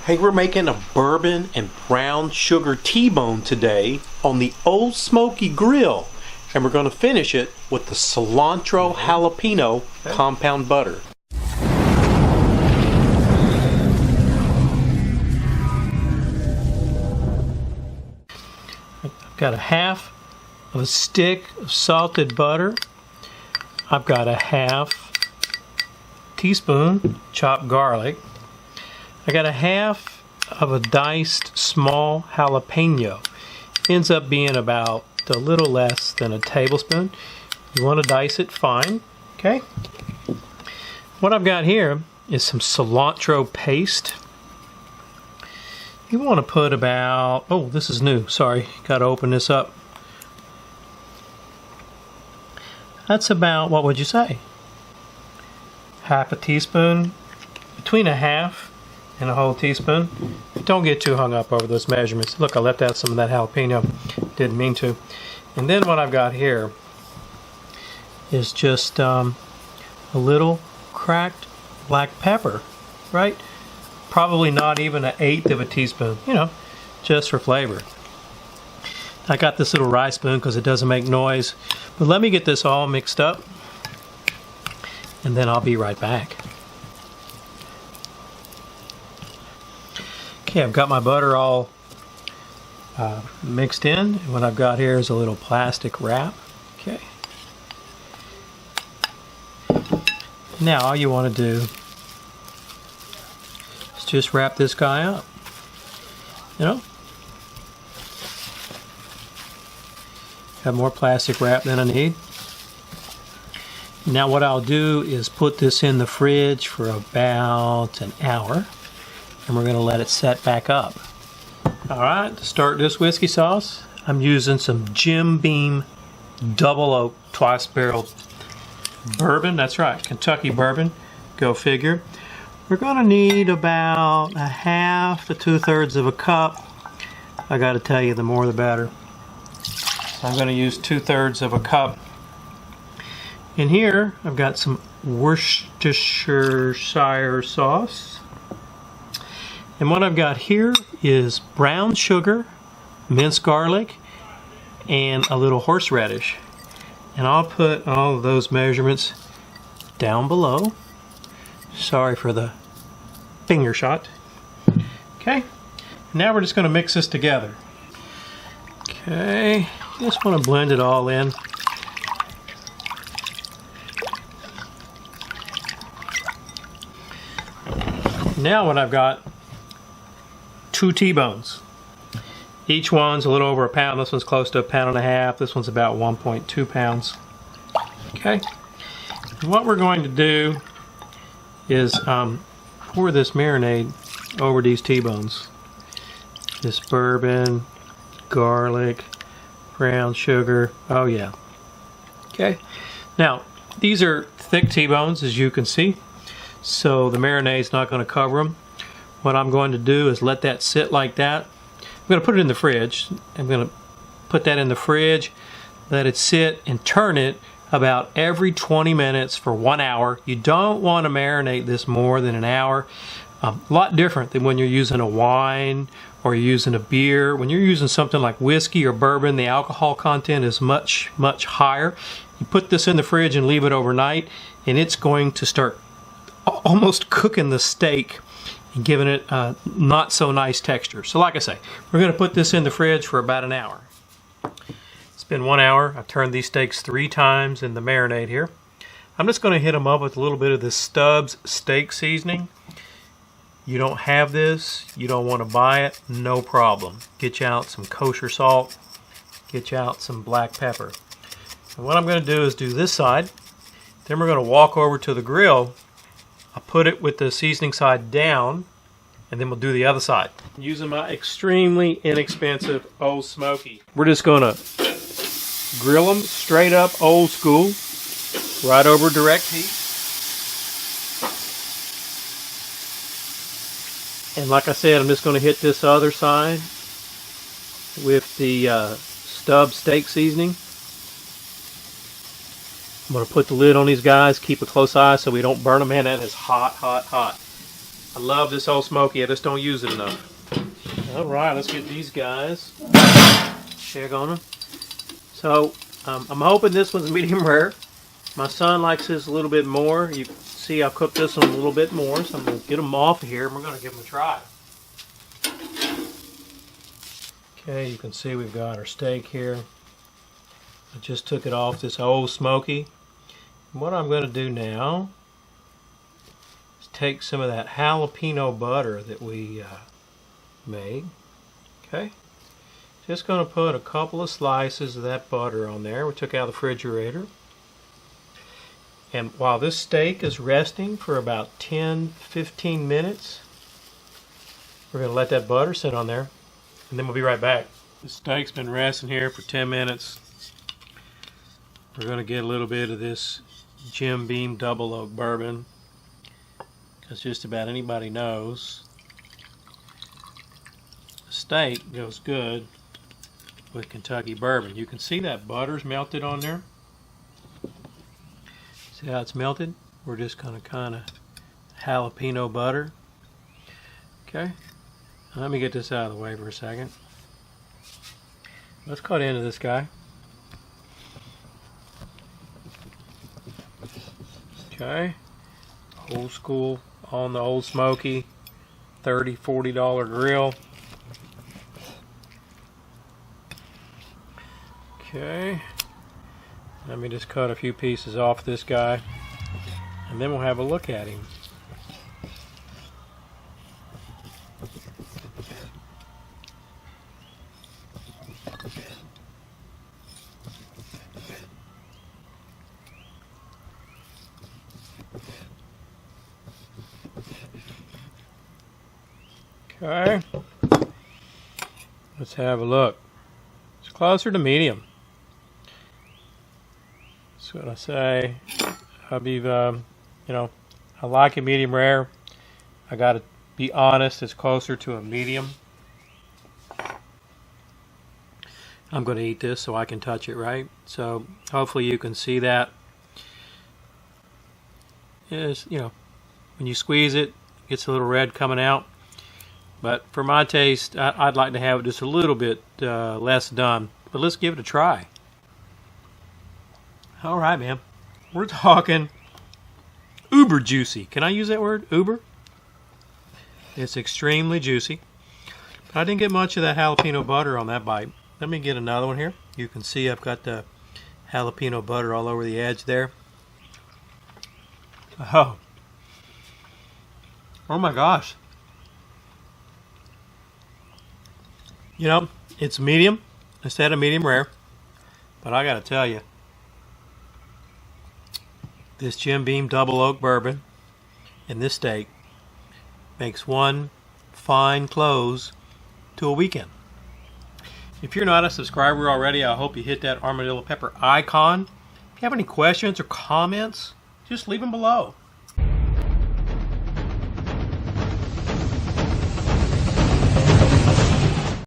Hey, we're making a bourbon and brown sugar T-bone today on the Old Smokey Grill. And we're going to finish it with the cilantro jalapeno compound butter. I've got a half of a stick of salted butter. I've got a half teaspoon chopped garlic. I got a half of a diced small jalapeno. Ends up being about a little less than a tablespoon. You want to dice it fine, okay? What I've got here is some cilantro paste. You want to put about, oh, this is new, sorry, got to open this up. That's about, what would you say? Half a teaspoon, between a half and a whole teaspoon. Don't get too hung up over those measurements. Look, I left out some of that jalapeno. Didn't mean to. And then what I've got here is just a little cracked black pepper, right? Probably not even 1/8 of a teaspoon, you know, just for flavor. I got this little rice spoon because it doesn't make noise. But let me get this all mixed up, and then I'll be right back. Okay, I've got my butter all mixed in. And what I've got here is a little plastic wrap. Okay. Now all you want to do is just wrap this guy up. You know? Have more plastic wrap than I need. Now what I'll do is put this in the fridge for about an hour. And we're going to let it set back up. Alright, to start this whiskey sauce, I'm using some Jim Beam Double Oak Twice Barreled Bourbon. That's right, Kentucky Bourbon. Go figure. We're going to need about a half to 2/3 of a cup. I got to tell you, the more the better. So I'm going to use 2/3 of a cup. In here, I've got some Worcestershire sauce. And what I've got here is brown sugar, minced garlic, and a little horseradish. And I'll put all of those measurements down below. Sorry for the finger shot. Okay, now we're just going to mix this together. Okay, just want to blend it all in. Now what I've got, 2 T-bones. Each one's a little over a pound. This one's close to 1.5 pounds. This one's about 1.2 pounds. Okay. And what we're going to do is pour this marinade over these T-bones. This bourbon, garlic, brown sugar. Oh yeah. Okay. Now these are thick T-bones, as you can see. So the marinade's not going to cover them. What I'm going to do is let that sit like that. I'm going to put it in the fridge. I'm going to put that in the fridge, let it sit, and turn it about every 20 minutes for 1 hour. You don't want to marinate this more than an hour. A lot different than when you're using a wine or you're using a beer. When you're using something like whiskey or bourbon, the alcohol content is much, much higher. You put this in the fridge and leave it overnight, and it's going to start almost cooking the steak and giving it a not so nice texture. So like I say, we're going to put this in the fridge for about an hour. It's been 1 hour. I've turned these steaks 3 times in the marinade here. I'm just going to hit them up with a little bit of this Stubbs steak seasoning. You don't have this, you don't want to buy it, no problem. Get you out some kosher salt, get you out some black pepper. And what I'm going to do is do this side, then we're going to walk over to the grill. I'll put it with the seasoning side down, and then we'll do the other side. Using my extremely inexpensive Old Smokey. We're just going to grill them straight up old school, right over direct heat. And like I said, I'm just going to hit this other side with the Stubbs steak seasoning. I'm going to put the lid on these guys, keep a close eye so we don't burn them. Man, that is hot, hot, hot. I love this Old Smokey. I just don't use it enough. All right, let's get these guys. Check on them. So I'm hoping this one's medium rare. My son likes this a little bit more. You can see I cooked this one a little bit more, so I'm going to get them off of here and we're going to give them a try. Okay, you can see we've got our steak here. I just took it off this Old Smokey. And what I'm going to do now is take some of that jalapeno butter that we made. Okay, just going to put a couple of slices of that butter on there. We took out of the refrigerator. And while this steak is resting for about 10-15 minutes, we're going to let that butter sit on there, and then we'll be right back. The steak's been resting here for 10 minutes. We're going to get a little bit of this Jim Beam Double Oak Bourbon, because just about anybody knows the steak goes good with Kentucky bourbon. You can see that butter's melted on there. See how it's melted? We're just going to kind of jalapeno butter. Okay, let me get this out of the way for a second. Let's cut into this guy. Okay, old school on the Old Smokey, $30-$40 grill. Okay, let me just cut a few pieces off this guy, and then we'll have a look at him. Okay, let's have a look. It's closer to medium. That's what I say. I'll be, I like a medium rare. I gotta be honest, it's closer to a medium. I'm gonna eat this so I can touch it, right? So hopefully you can see that. It's, when you squeeze it, it gets a little red coming out. But for my taste, I'd like to have it just a little bit less done. But let's give it a try. All right, man. We're talking uber juicy. Can I use that word? Uber? It's extremely juicy. But I didn't get much of that jalapeno butter on that bite. Let me get another one here. You can see I've got the jalapeno butter all over the edge there. Oh my gosh. It's medium instead of medium rare, but I gotta tell you, this Jim Beam Double Oak Bourbon and this steak makes one fine close to a weekend. If you're not a subscriber already, I hope you hit that armadillo pepper icon. If you have any questions or comments, just leave them below.